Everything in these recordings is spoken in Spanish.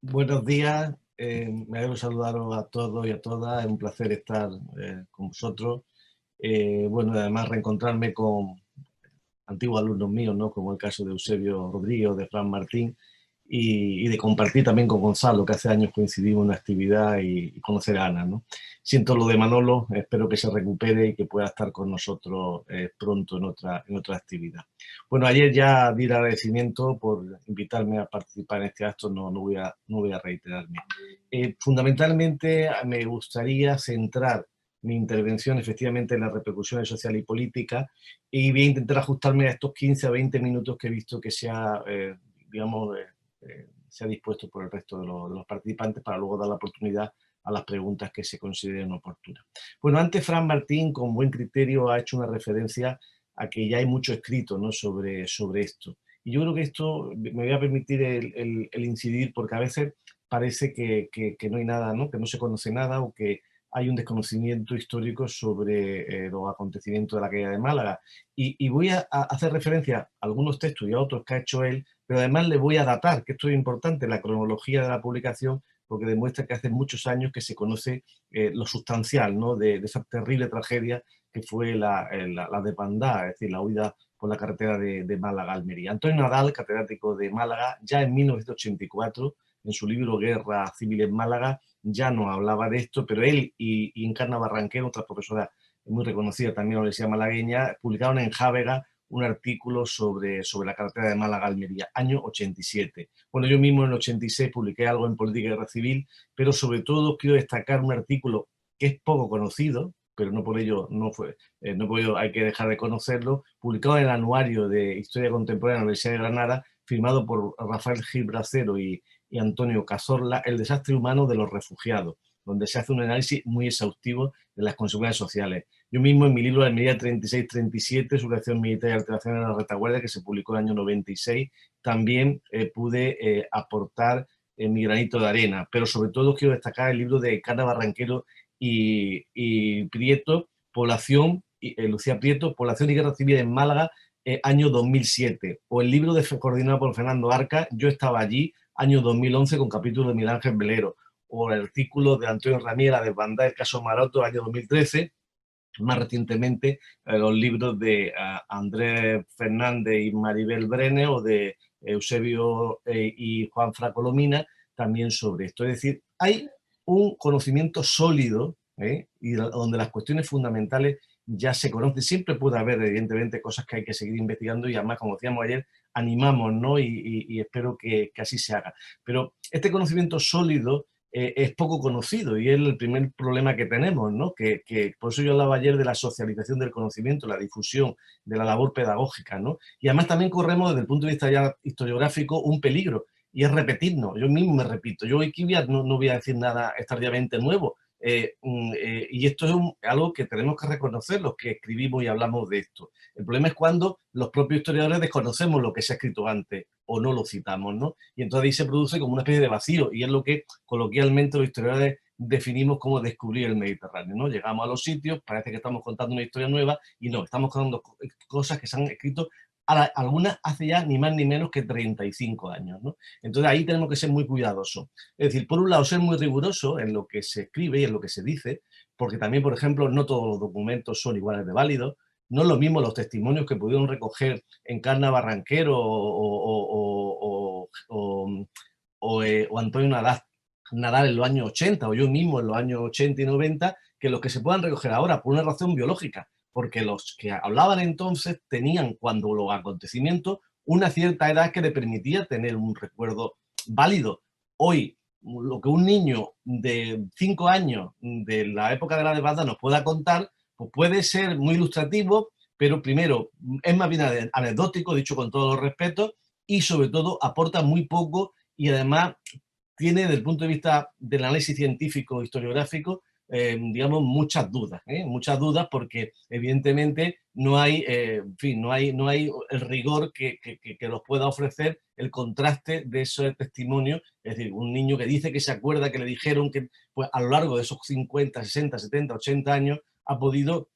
Buenos días, me alegro saludaros a todos y a todas, es un placer estar con vosotros. Bueno, además reencontrarme con antiguos alumnos míos, ¿no? Como el caso de Eusebio Rodríguez, de Fran Martín, y de compartir también con Gonzalo, que hace años coincidimos en una actividad y conocer a Ana, ¿no? Siento lo de Manolo, espero que se recupere y que pueda estar con nosotros pronto en otra actividad. Bueno, ayer ya di el agradecimiento por invitarme a participar en este acto, no voy a reiterarme. Fundamentalmente me gustaría centrar mi intervención efectivamente en las repercusiones sociales y políticas y voy a intentar ajustarme a estos 15 a 20 minutos que he visto que digamos, se ha dispuesto por el resto de los participantes para luego dar la oportunidad a las preguntas que se consideren oportunas. Bueno, antes Fran Martín, con buen criterio, ha hecho una referencia a que ya hay mucho escrito, ¿no? sobre esto. Y yo creo que esto me voy a permitir el incidir porque a veces parece que no hay nada, ¿no? Que no se conoce nada o que hay un desconocimiento histórico sobre los acontecimientos de la caída de Málaga. Y voy a hacer referencia a algunos textos y a otros que ha hecho él, pero además le voy a datar, que esto es importante, la cronología de la publicación, porque demuestra que hace muchos años que se conoce lo sustancial, ¿no? de esa terrible tragedia que fue la desbandada, es decir, la huida por la carretera de Málaga a Almería. Antonio Nadal, catedrático de Málaga, ya en 1984, en su libro Guerra Civil en Málaga, ya no hablaba de esto, pero él y Encarna Barranquero, otra profesora muy reconocida también en la Universidad Malagueña, publicaron en Jávega un artículo sobre la carretera de Málaga-Almería, año 87. Bueno, yo mismo en el 86 publiqué algo en Política y Guerra Civil, pero sobre todo quiero destacar un artículo que es poco conocido, pero no por ello hay que dejar de conocerlo, publicado en el Anuario de Historia Contemporánea de la Universidad de Granada, firmado por Rafael Gil Bracero y Antonio Cazorla, El desastre humano de los refugiados, donde se hace un análisis muy exhaustivo de las consecuencias sociales. Yo mismo en mi libro Almería 36-37, Sublevación militar y alteración en la retaguardia, que se publicó en el año 96, también pude aportar mi granito de arena, pero sobre todo quiero destacar el libro de Carla Barranquero y Prieto, Lucía Prieto, Población y Guerra Civil en Málaga, año 2007, o el libro coordinado por Fernando Arca, Yo estaba allí, año 2011, con capítulo de Miguel Ángel Velero, o el artículo de Antonio Ramírez, La desbandada del caso Maroto, año 2013, más recientemente los libros de Andrés Fernández y Maribel Brene, o de Eusebio y Juan Fracolomina, también sobre esto. Es decir, hay un conocimiento sólido y donde las cuestiones fundamentales ya se conocen. Siempre puede haber, evidentemente, cosas que hay que seguir investigando y además, como decíamos ayer, animamos, ¿no? Y espero que así se haga. Pero este conocimiento sólido es poco conocido y es el primer problema que tenemos, ¿no? Que por eso yo hablaba ayer de la socialización del conocimiento, la difusión, de la labor pedagógica, ¿no? Y además también corremos desde el punto de vista ya historiográfico un peligro y es repetirnos. Yo mismo me repito, yo hoy no voy a decir nada extraordinariamente nuevo. Y esto es algo que tenemos que reconocer los que escribimos y hablamos de esto. El problema es cuando los propios historiadores desconocemos lo que se ha escrito antes o no lo citamos, ¿no? Y entonces ahí se produce como una especie de vacío y es lo que coloquialmente los historiadores definimos como descubrir el Mediterráneo, ¿no? Llegamos a los sitios, parece que estamos contando una historia nueva y no, estamos contando cosas que se han escrito algunas hace ya ni más ni menos que 35 años, ¿no? Entonces ahí tenemos que ser muy cuidadosos. Es decir, por un lado, ser muy riguroso en lo que se escribe y en lo que se dice, porque también, por ejemplo, no todos los documentos son iguales de válidos. No es lo mismo los testimonios que pudieron recoger Encarna Barranquero o Antonio Nadal en los años 80, o yo mismo en los años 80 y 90, que los que se puedan recoger ahora, por una razón biológica, porque los que hablaban entonces tenían, cuando los acontecimientos, una cierta edad que le permitía tener un recuerdo válido. Hoy, lo que un niño de 5 años de la época de la desbandada nos pueda contar, pues puede ser muy ilustrativo, pero primero es más bien anecdótico, dicho con todos los respetos, y sobre todo aporta muy poco y además tiene, desde el punto de vista del análisis científico historiográfico, digamos, muchas dudas porque evidentemente no hay, en fin, no hay el rigor que los pueda ofrecer el contraste de esos testimonios. Es decir, un niño que dice que se acuerda que le dijeron que pues, a lo largo de esos 50, 60, 70, 80 años ha podido,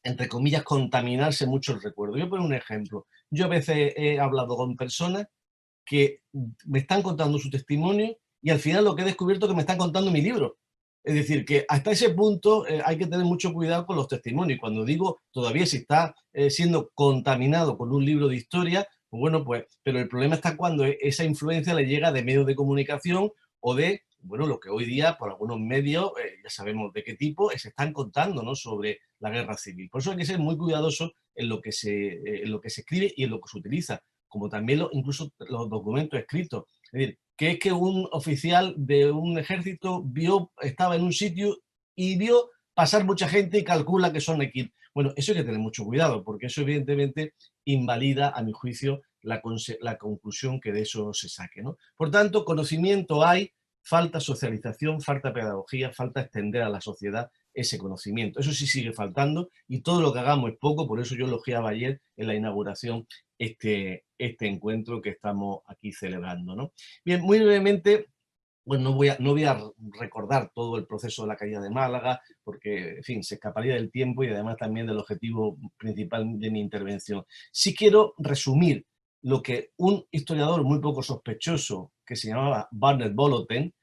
entre comillas, contaminarse mucho el recuerdo. Yo pongo un ejemplo. Yo a veces he hablado con personas que me están contando su testimonio y al final lo que he descubierto es que me están contando mi libro. Es decir, que hasta ese punto hay que tener mucho cuidado con los testimonios. Cuando digo todavía si está siendo contaminado con un libro de historia, pues bueno, pues, pero el problema está cuando esa influencia le llega de medios de comunicación o de, bueno, lo que hoy día por algunos medios, ya sabemos de qué tipo, se están contando, ¿no?, sobre la guerra civil. Por eso hay que ser muy cuidadoso en lo que se escribe y en lo que se utiliza, como también incluso los documentos escritos. Es decir, que es que un oficial de un ejército estaba en un sitio y vio pasar mucha gente y calcula que son X. Bueno, eso hay que tener mucho cuidado, porque eso evidentemente invalida, a mi juicio, la conclusión que de eso se saque, ¿no? Por tanto, conocimiento hay, falta socialización, falta pedagogía, falta extender a la sociedad ese conocimiento. Eso sí sigue faltando y todo lo que hagamos es poco, por eso yo elogiaba ayer en la inauguración este encuentro que estamos aquí celebrando, ¿no? Bien, muy brevemente, pues no voy a recordar todo el proceso de la caída de Málaga, porque, en fin, se escaparía del tiempo y además también del objetivo principal de mi intervención. Sí quiero resumir lo que un historiador muy poco sospechoso, que se llamaba Barnett Boloten,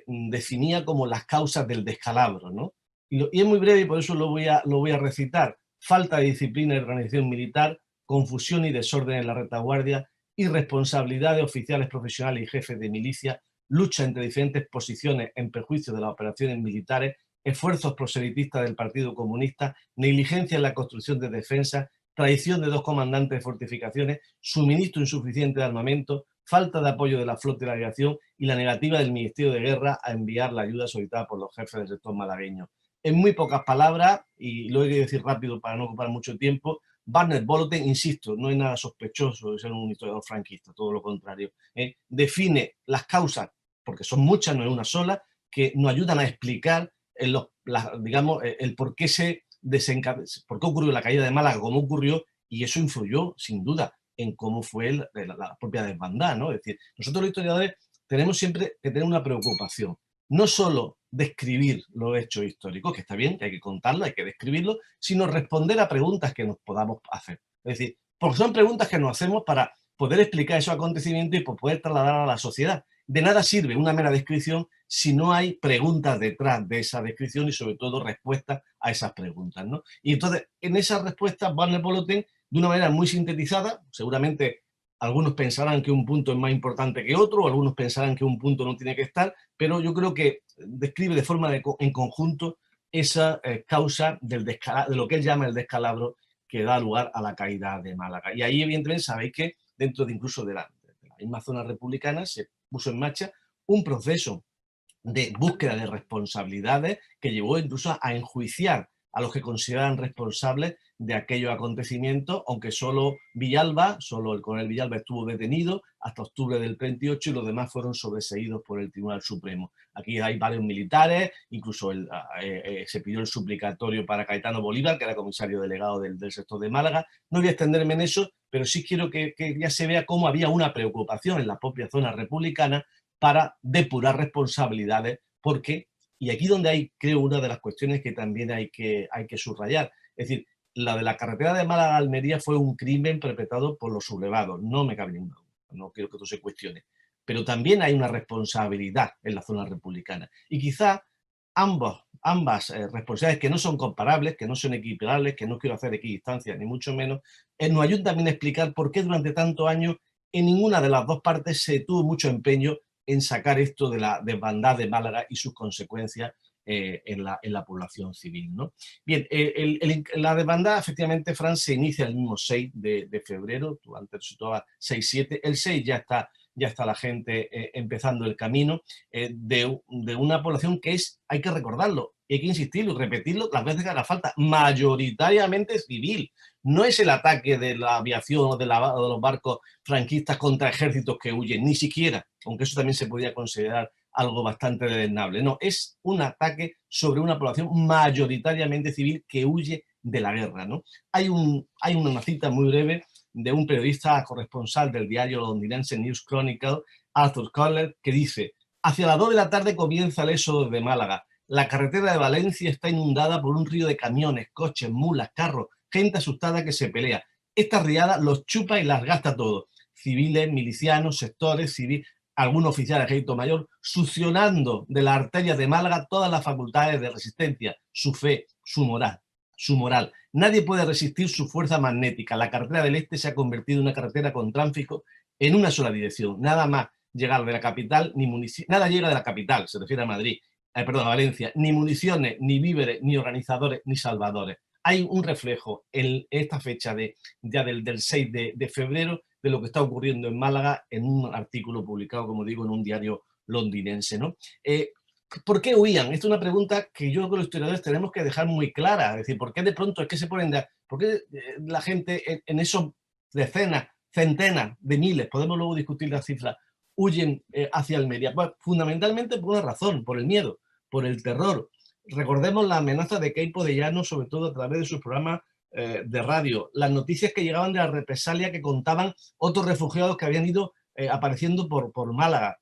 definía como las causas del descalabro, ¿no? Y es muy breve y por eso lo voy a recitar. Falta de disciplina y organización militar, confusión y desorden en la retaguardia, irresponsabilidad de oficiales profesionales y jefes de milicia, lucha entre diferentes posiciones en perjuicio de las operaciones militares, esfuerzos proselitistas del Partido Comunista, negligencia en la construcción de defensas, traición de 2 comandantes de fortificaciones, suministro insuficiente de armamento, falta de apoyo de la flota y la aviación y la negativa del Ministerio de Guerra a enviar la ayuda solicitada por los jefes del sector malagueño. En muy pocas palabras, y lo he de decir rápido para no ocupar mucho tiempo, Barnett Boloten, insisto, no hay nada sospechoso de ser un historiador franquista, todo lo contrario, define las causas, porque son muchas, no es una sola, que nos ayudan a explicar digamos, el por qué por qué ocurrió la caída de Málaga, cómo ocurrió, y eso influyó, sin duda, en cómo fue la propia desbandada, ¿no? Es decir, nosotros los historiadores tenemos siempre que tener una preocupación, no solo describir los hechos históricos, que está bien, que hay que contarlo, hay que describirlo, sino responder a preguntas que nos podamos hacer. Es decir, porque son preguntas que nos hacemos para poder explicar esos acontecimientos y poder trasladar a la sociedad. De nada sirve una mera descripción si no hay preguntas detrás de esa descripción y sobre todo respuestas a esas preguntas, ¿no? Y entonces, en esas respuestas, Barnett Boloten, de una manera muy sintetizada, seguramente algunos pensarán que un punto es más importante que otro, algunos pensarán que un punto no tiene que estar, pero yo creo que describe de forma en conjunto esa causa de lo que él llama el descalabro que da lugar a la caída de Málaga. Y ahí, evidentemente, sabéis que dentro de incluso de la misma zona republicana se puso en marcha un proceso de búsqueda de responsabilidades que llevó incluso a enjuiciar a los que consideran responsables de aquellos acontecimientos, aunque solo Villalba, solo el coronel Villalba estuvo detenido hasta octubre del 38 y los demás fueron sobreseídos por el Tribunal Supremo. Aquí hay varios militares, incluso se pidió el suplicatorio para Cayetano Bolívar, que era comisario delegado del sector de Málaga. No voy a extenderme en eso, pero sí quiero que ya se vea cómo había una preocupación en la propia zona republicana para depurar responsabilidades, porque, y aquí donde hay, creo, una de las cuestiones que también hay que subrayar, es decir, la de la carretera de Málaga a Almería fue un crimen perpetrado por los sublevados, no me cabe ninguna duda, no quiero que esto se cuestione, pero también hay una responsabilidad en la zona republicana, y quizá ambas responsabilidades que no son comparables, que no son equiparables, que no quiero hacer equidistancia, ni mucho menos, nos ayudan también a explicar por qué durante tantos años en ninguna de las dos partes se tuvo mucho empeño en sacar esto de la desbandada de Málaga y sus consecuencias en la población civil, ¿no? Bien, la desbandada, efectivamente, Fran, se inicia el mismo 6 de febrero, tú antes situabas 6-7, el 6 ya está la gente empezando el camino de una población que es, hay que recordarlo, y hay que insistirlo y repetirlo las veces que haga falta, mayoritariamente civil. No es el ataque de la aviación o de los barcos franquistas contra ejércitos que huyen, ni siquiera, aunque eso también se podía considerar algo bastante deleznable. No, es un ataque sobre una población mayoritariamente civil que huye de la guerra, ¿no? Hay una cita muy breve de un periodista corresponsal del diario londinense News Chronicle, Arthur Collett, que dice: hacia las 2 de la tarde comienza el éxodo de Málaga. La carretera de Valencia está inundada por un río de camiones, coches, mulas, carros, gente asustada que se pelea. Esta riada los chupa y las gasta todo. Civiles, milicianos, sectores, civiles. algún oficial de ejército mayor, succionando de las arterias de Málaga todas las facultades de resistencia, su fe, su moral. Su moral. Nadie puede resistir su fuerza magnética. La carretera del Este se ha convertido en una carretera con tráfico en una sola dirección. Nada más llegar de la capital, ni municiones, nada llega de la capital, se refiere a Madrid, perdón, a Valencia, ni municiones, ni víveres, ni organizadores, ni salvadores. Hay un reflejo en esta fecha ya del 6 de febrero de lo que está ocurriendo en Málaga en un artículo publicado, como digo, en un diario londinense, ¿no? ¿Por qué huían? Esta es una pregunta que yo creo que los historiadores tenemos que dejar muy clara. Es decir, ¿por qué de pronto es que se ponen por qué la gente en esos decenas, centenas de miles, podemos luego discutir las cifras, huyen hacia Almería? Pues fundamentalmente por una razón, por el miedo, por el terror. Recordemos la amenaza de Queipo de Llano, sobre todo a través de sus programas de radio, las noticias que llegaban de la represalia que contaban otros refugiados que habían ido apareciendo por Málaga,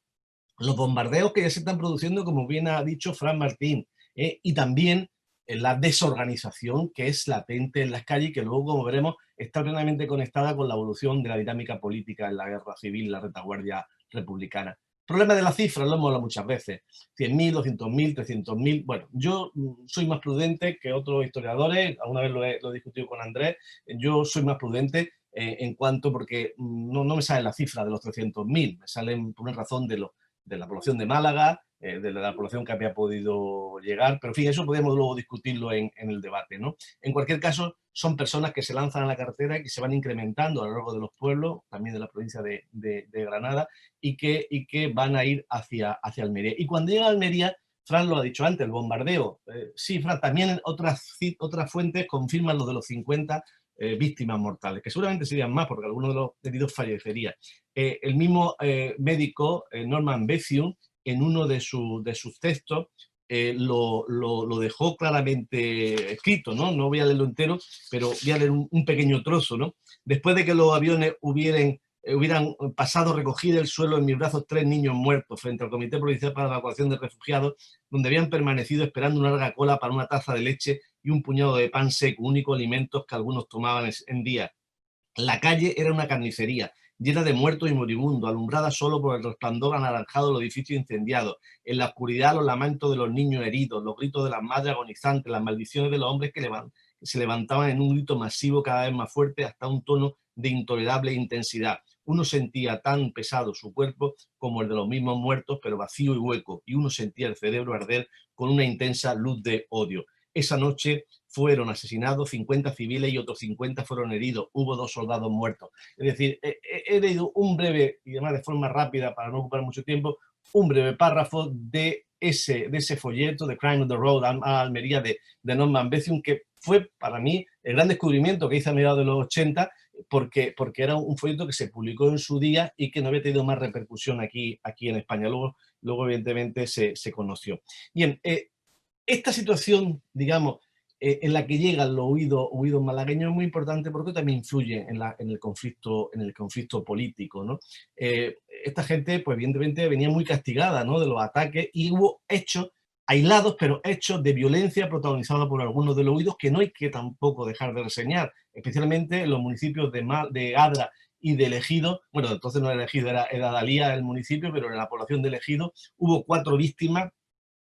los bombardeos que ya se están produciendo, como bien ha dicho Fran Martín, y también la desorganización que es latente en las calles y que luego, como veremos, está plenamente conectada con la evolución de la dinámica política en la guerra civil, la retaguardia republicana. El problema de las cifras lo hemos hablado muchas veces, 100.000, 200.000, 300.000. Bueno, yo soy más prudente que otros historiadores, alguna vez lo he discutido con Andrés, yo soy más prudente en cuanto, porque no me sale la cifra de los 300.000, me salen por una razón de la población de Málaga, de la población que había podido llegar, pero en fin, eso podemos luego discutirlo en el debate, ¿no? En cualquier caso, son personas que se lanzan a la carretera y que se van incrementando a lo largo de los pueblos, también de la provincia de Granada, y que van a ir hacia Almería. Y cuando llegan a Almería, Fran lo ha dicho antes, el bombardeo. Sí, Fran, también otras fuentes confirman lo de los 50 víctimas mortales, que seguramente serían más, porque alguno de los heridos fallecería. El mismo médico, Norman Bethune, en uno de sus textos, lo dejó claramente escrito, ¿no? No voy a leerlo entero, pero voy a leer un pequeño trozo, ¿no? Después de que los aviones hubieran pasado recogido el suelo en mis brazos 3 niños muertos frente al Comité Provincial para la Evacuación de Refugiados, donde habían permanecido esperando una larga cola para una taza de leche y un puñado de pan seco, únicos alimentos que algunos tomaban en día. La calle era una carnicería, llena de muertos y moribundos, alumbrada solo por el resplandor anaranjado de los edificios incendiados. En la oscuridad, los lamentos de los niños heridos, los gritos de las madres agonizantes, las maldiciones de los hombres que se levantaban en un grito masivo cada vez más fuerte hasta un tono de intolerable intensidad. Uno sentía tan pesado su cuerpo como el de los mismos muertos, pero vacío y hueco, y uno sentía el cerebro arder con una intensa luz de odio. Esa noche fueron asesinados 50 civiles y otros 50 fueron heridos. Hubo 2 soldados muertos. Es decir, he leído un breve, y además de forma rápida para no ocupar mucho tiempo, un breve párrafo de ese folleto de Crime on the Road a Almería de Norman Bethune, que fue para mí el gran descubrimiento que hice a mediados de los 80, porque era un folleto que se publicó en su día y que no había tenido más repercusión aquí en España. Luego evidentemente, se conoció. Bien, esta situación, digamos, en la que llegan los huidos malagueños es muy importante porque también influye en el conflicto político, ¿no? Esta gente, pues evidentemente, venía muy castigada, ¿no?, de los ataques, y hubo hechos aislados, pero hechos de violencia protagonizados por algunos de los huidos que no hay que tampoco dejar de reseñar, especialmente en los municipios de Adra y de Ejido. Bueno, entonces no era Ejido, era Dalía el municipio, pero en la población de Ejido hubo 4 víctimas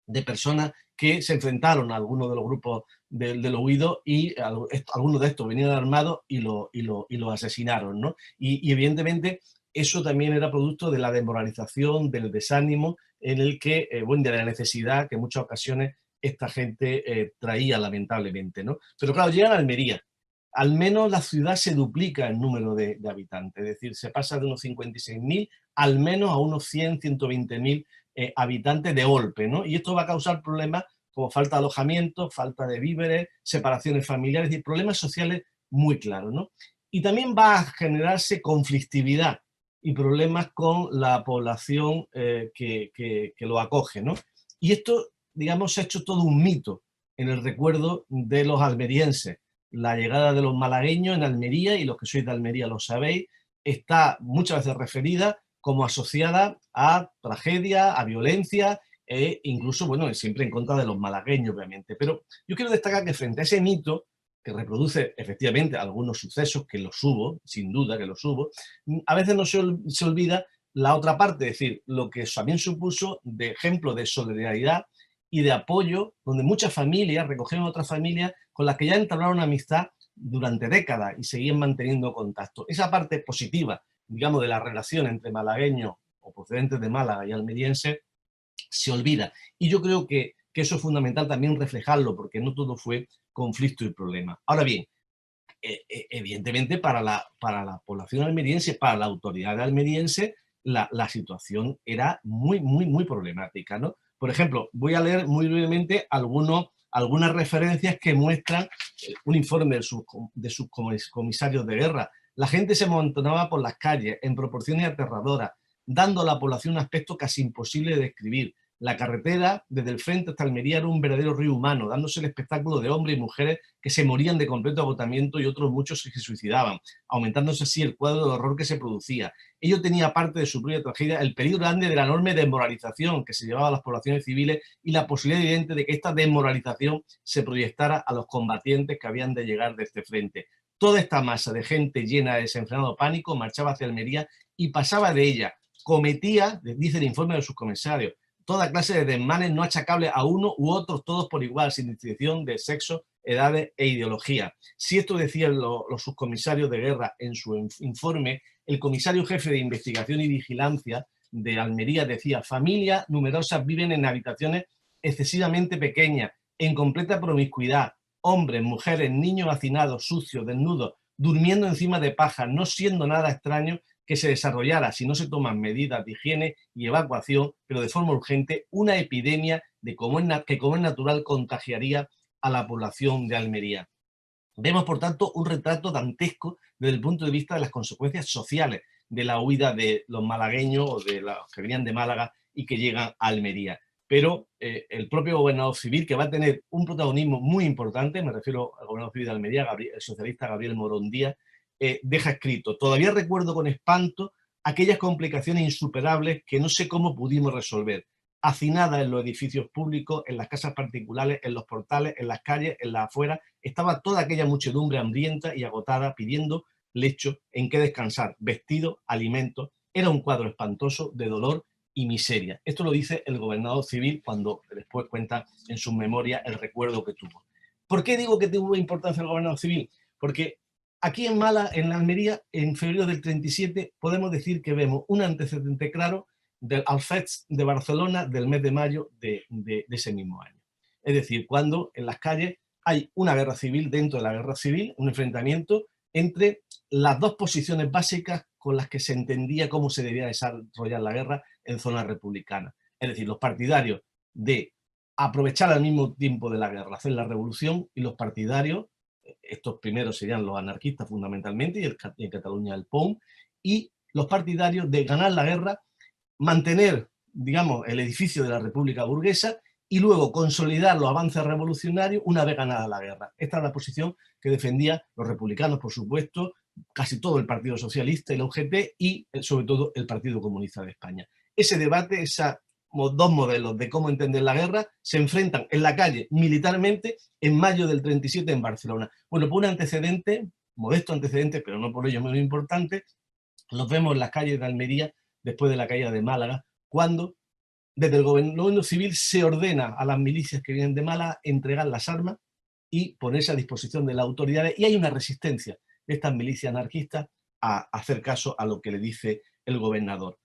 de personas que se enfrentaron a algunos de los grupos de los huidos, y algunos de estos venían armados y los asesinaron, ¿no? Y evidentemente eso también era producto de la desmoralización, del desánimo en el que, bueno, de la necesidad que en muchas ocasiones esta gente traía, lamentablemente, ¿no? Pero claro, llegan a Almería. Al menos la ciudad se duplica en número de habitantes, es decir, se pasa de unos 56.000 al menos a unos 100, 120.000 habitantes de golpe, ¿no? Y esto va a causar problemas como falta de alojamiento, falta de víveres, separaciones familiares, y problemas sociales muy claros, ¿no? Y también va a generarse conflictividad y problemas con la población que lo acoge, ¿no? Y esto, digamos, se ha hecho todo un mito en el recuerdo de los almerienses. La llegada de los malagueños en Almería, y los que sois de Almería lo sabéis, está muchas veces referida como asociada a tragedia, a violencia, e incluso, bueno, siempre en contra de los malagueños, obviamente. Pero yo quiero destacar que frente a ese mito, que reproduce efectivamente algunos sucesos, que los hubo, sin duda que los hubo, a veces no se olvida la otra parte, es decir, lo que también supuso de ejemplo de solidaridad y de apoyo, donde muchas familias recogieron otras familias con las que ya entablaron amistad durante décadas y seguían manteniendo contacto. Esa parte positiva, digamos, de la relación entre malagueños o procedentes de Málaga y almerienses se olvida. Y yo creo que eso es fundamental también reflejarlo, porque no todo fue conflicto y problema. Ahora bien, evidentemente para la población almeriense, para la autoridad almeriense, la situación era muy problemática, ¿no? Por ejemplo, voy a leer muy brevemente algunas referencias que muestran un informe de sus comisarios de guerra. La gente se amontonaba por las calles en proporciones aterradoras, dando a la población un aspecto casi imposible de describir. La carretera desde el frente hasta Almería era un verdadero río humano, dándose el espectáculo de hombres y mujeres que se morían de completo agotamiento y otros muchos que se suicidaban, aumentándose así el cuadro de horror que se producía. Ello tenía parte de su propia tragedia el peligro grande de la enorme desmoralización que se llevaba a las poblaciones civiles y la posibilidad evidente de que esta desmoralización se proyectara a los combatientes que habían de llegar de este frente. Toda esta masa de gente llena de desenfrenado pánico marchaba hacia Almería y pasaba de ella. Cometía, dice el informe de sus comisarios, toda clase de desmanes no achacables a uno u otros, todos por igual, sin distinción de sexo, edades e ideología. Si esto decían los subcomisarios de guerra en su informe, el comisario jefe de investigación y vigilancia de Almería decía: familias numerosas viven en habitaciones excesivamente pequeñas, en completa promiscuidad, hombres, mujeres, niños hacinados, sucios, desnudos, durmiendo encima de paja, no siendo nada extraño que se desarrollara, si no se toman medidas de higiene y evacuación, pero de forma urgente, una epidemia que, como es natural, contagiaría a la población de Almería. Vemos, por tanto, un retrato dantesco desde el punto de vista de las consecuencias sociales de la huida de los malagueños o de los que venían de Málaga y que llegan a Almería. Pero el propio gobernador civil, que va a tener un protagonismo muy importante, me refiero al gobernador civil de Almería, el socialista Gabriel Morón Díaz, deja escrito: todavía recuerdo con espanto aquellas complicaciones insuperables que no sé cómo pudimos resolver, hacinadas en los edificios públicos, en las casas particulares, en los portales, en las calles, en las afueras. Estaba toda aquella muchedumbre hambrienta y agotada pidiendo lecho en que descansar, vestido, alimento. Era un cuadro espantoso de dolor y miseria. Esto lo dice el gobernador civil cuando después cuenta en su memoria el recuerdo que tuvo. ¿Por qué digo que tuvo importancia el gobernador civil? Porque aquí en Málaga, en la Almería, en febrero del 37, podemos decir que vemos un antecedente claro del Alfest de Barcelona del mes de mayo de ese mismo año. Es decir, cuando en las calles hay una guerra civil dentro de la guerra civil, un enfrentamiento entre las dos posiciones básicas con las que se entendía cómo se debía desarrollar la guerra en zonas republicanas. Es decir, los partidarios de aprovechar al mismo tiempo de la guerra, hacer la revolución, y los partidarios, estos primeros serían los anarquistas fundamentalmente, y en Cataluña el POUM, y los partidarios de ganar la guerra, mantener, digamos, el edificio de la República Burguesa y luego consolidar los avances revolucionarios una vez ganada la guerra. Esta es la posición que defendían los republicanos, por supuesto, casi todo el Partido Socialista y la UGT, y sobre todo el Partido Comunista de España. Ese debate, esos dos modelos de cómo entender la guerra, se enfrentan en la calle militarmente en mayo del 37 en Barcelona. Bueno, por un antecedente, modesto antecedente, pero no por ello menos importante, los vemos en las calles de Almería después de la caída de Málaga, cuando desde el gobierno civil se ordena a las milicias que vienen de Málaga entregar las armas y ponerse a disposición de las autoridades, y hay una resistencia de estas milicias anarquistas a hacer caso a lo que le dice el gobernador.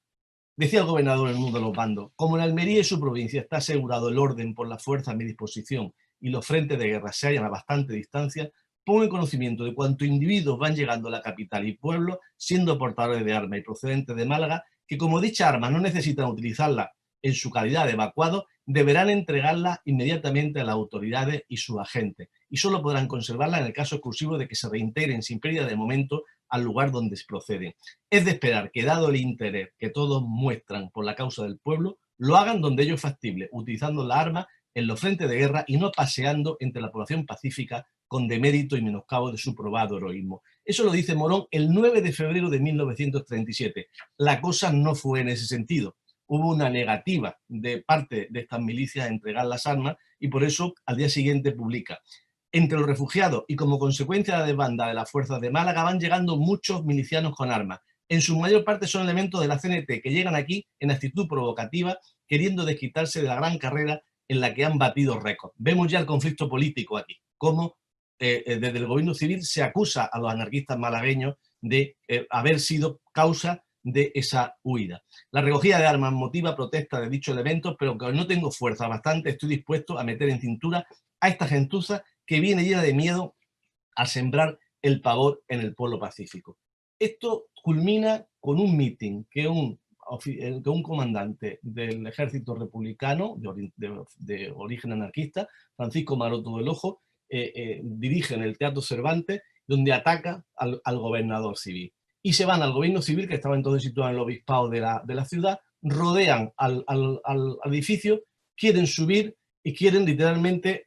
Decía el gobernador en uno de los bandos: como en Almería y su provincia está asegurado el orden por la fuerza a mi disposición y los frentes de guerra se hallan a bastante distancia, pongo en conocimiento de cuantos individuos van llegando a la capital y pueblo, siendo portadores de armas y procedentes de Málaga, que como dicha arma no necesitan utilizarla en su calidad de evacuados, deberán entregarla inmediatamente a las autoridades y sus agentes, y solo podrán conservarla en el caso exclusivo de que se reintegren sin pérdida de momento al lugar donde se proceden. Es de esperar que, dado el interés que todos muestran por la causa del pueblo, lo hagan donde ello es factible, utilizando la arma en los frentes de guerra y no paseando entre la población pacífica con demérito y menoscabo de su probado heroísmo. Eso lo dice Morón el 9 de febrero de 1937. La cosa no fue en ese sentido. Hubo una negativa de parte de estas milicias a entregar las armas, y por eso al día siguiente publica: entre los refugiados y como consecuencia de la demanda de las fuerzas de Málaga van llegando muchos milicianos con armas. En su mayor parte son elementos de la CNT que llegan aquí en actitud provocativa, queriendo desquitarse de la gran carrera en la que han batido récord. Vemos ya el conflicto político aquí, cómo desde el gobierno civil se acusa a los anarquistas malagueños de haber sido causa de esa huida. La recogida de armas motiva protesta de dichos elementos, pero que no tengo fuerza bastante, estoy dispuesto a meter en cintura a esta gentuza que viene llena de miedo a sembrar el pavor en el pueblo pacífico. Esto culmina con un mitin que un comandante del ejército republicano de origen anarquista, Francisco Maroto del Ojo, dirige en el Teatro Cervantes, donde ataca al gobernador civil. Y se van al gobierno civil, que estaba entonces situado en el obispado de la ciudad, rodean al edificio, quieren subir y quieren literalmente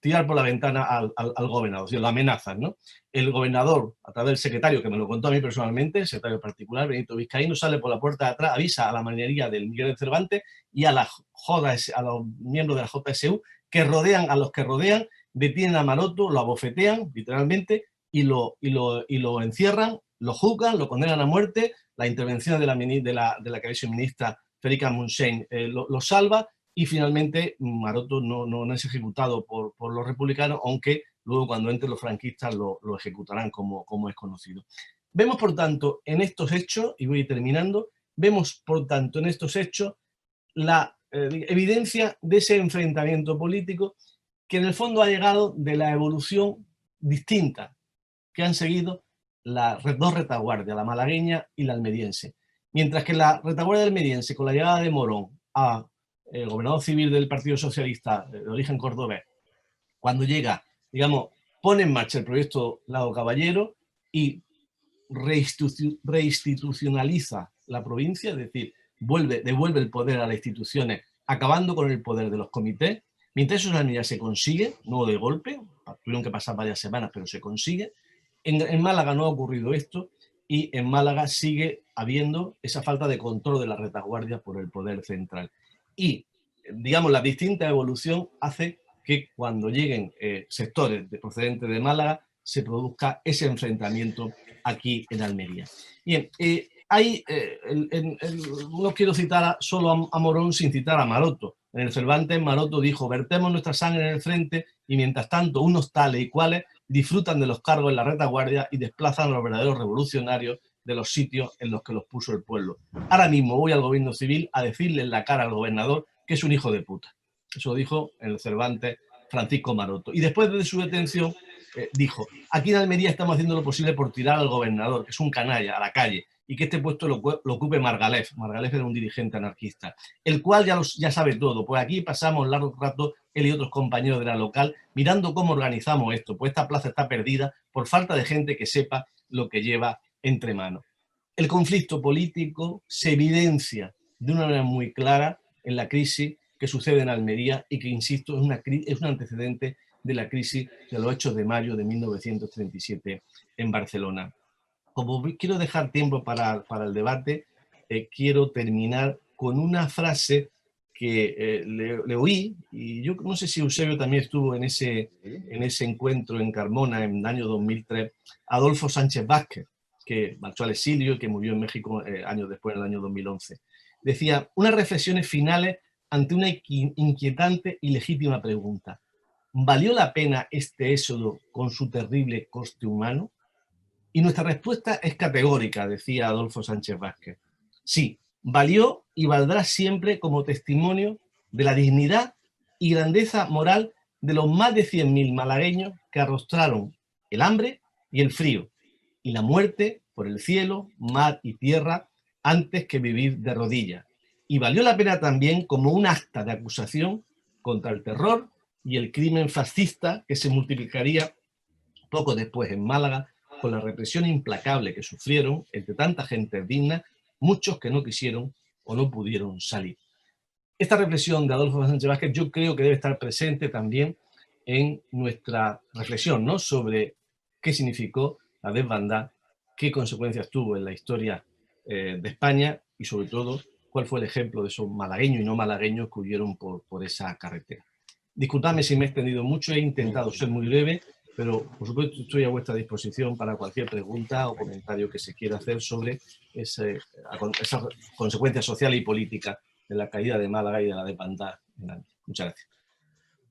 tirar por la ventana al gobernador, o sea, lo amenazan, ¿no? El gobernador, a través del secretario, que me lo contó a mí personalmente, el secretario particular, Benito Vizcaíno, sale por la puerta de atrás, avisa a la mañanería del Miguel de Cervantes y a los miembros de la JSU que rodean a los que rodean, detienen a Maroto, lo abofetean, literalmente, y lo encierran, lo juzgan, lo condenan a muerte. La intervención de la que es ministra Federica Montseny lo salva, y finalmente Maroto no es ejecutado por los republicanos, aunque luego cuando entren los franquistas lo ejecutarán, como es conocido. Vemos, por tanto, en estos hechos, y voy terminando, vemos, por tanto, en estos hechos la evidencia de ese enfrentamiento político que en el fondo ha llegado de la evolución distinta que han seguido las dos retaguardias, la malagueña y la almeriense. Mientras que la retaguardia almeriense, con la llegada de Morón a el gobernador civil del Partido Socialista de origen cordobés, cuando llega, digamos, pone en marcha el proyecto Lago Caballero y reinstitucionaliza la provincia, es decir, devuelve el poder a las instituciones, acabando con el poder de los comités. Mientras eso en Almería se consigue, no de golpe, tuvieron que pasar varias semanas, pero se consigue. En Málaga no ha ocurrido esto, y en Málaga sigue habiendo esa falta de control de la retaguardia por el poder central. Y, digamos, la distinta evolución hace que cuando lleguen sectores procedentes de Málaga se produzca ese enfrentamiento aquí en Almería. Bien, no quiero citar solo a Morón sin citar a Maroto. En el Cervantes, Maroto dijo: vertemos nuestra sangre en el frente y mientras tanto unos tales y cuales disfrutan de los cargos en la retaguardia y desplazan a los verdaderos revolucionarios de los sitios en los que los puso el pueblo. Ahora mismo voy al gobierno civil a decirle en la cara al gobernador que es un hijo de puta. Eso lo dijo en el Cervantes Francisco Maroto. Y después de su detención dijo: aquí en Almería estamos haciendo lo posible por tirar al gobernador, que es un canalla, a la calle, y que este puesto lo ocupe Margalef. Margalef era un dirigente anarquista, el cual ya sabe todo. Pues aquí pasamos largo rato, él y otros compañeros de la local, mirando cómo organizamos esto, pues esta plaza está perdida por falta de gente que sepa lo que lleva entre manos. El conflicto político se evidencia de una manera muy clara en la crisis que sucede en Almería y que, insisto, es un antecedente de la crisis de los hechos de mayo de 1937 en Barcelona. Como quiero dejar tiempo para el debate, quiero terminar con una frase que le oí, y yo no sé si Eusebio también estuvo en ese encuentro en Carmona en el año 2003, Adolfo Sánchez Vázquez, que marchó al exilio y que murió en México años después, en el año 2011. Decía: unas reflexiones finales ante una inquietante y legítima pregunta. ¿Valió la pena este éxodo con su terrible coste humano? Y nuestra respuesta es categórica, decía Adolfo Sánchez Vázquez. Sí, valió y valdrá siempre como testimonio de la dignidad y grandeza moral de los más de 100.000 malagueños que arrostraron el hambre y el frío y la muerte por el cielo, mar y tierra antes que vivir de rodillas. Y valió la pena también como un acta de acusación contra el terror y el crimen fascista que se multiplicaría poco después en Málaga con la represión implacable que sufrieron entre tanta gente digna, muchos que no quisieron o no pudieron salir. Esta reflexión de Adolfo Sánchez Vázquez yo creo que debe estar presente también en nuestra reflexión, ¿no?, sobre qué significó la desbandada, qué consecuencias tuvo en la historia de España y, sobre todo, cuál fue el ejemplo de esos malagueños y no malagueños que huyeron por esa carretera. Disculpadme si me he extendido mucho, he intentado ser muy breve pero por supuesto estoy a vuestra disposición para cualquier pregunta o comentario que se quiera hacer sobre esas consecuencias sociales y políticas de la caída de Málaga y de la desbandada. Muchas gracias.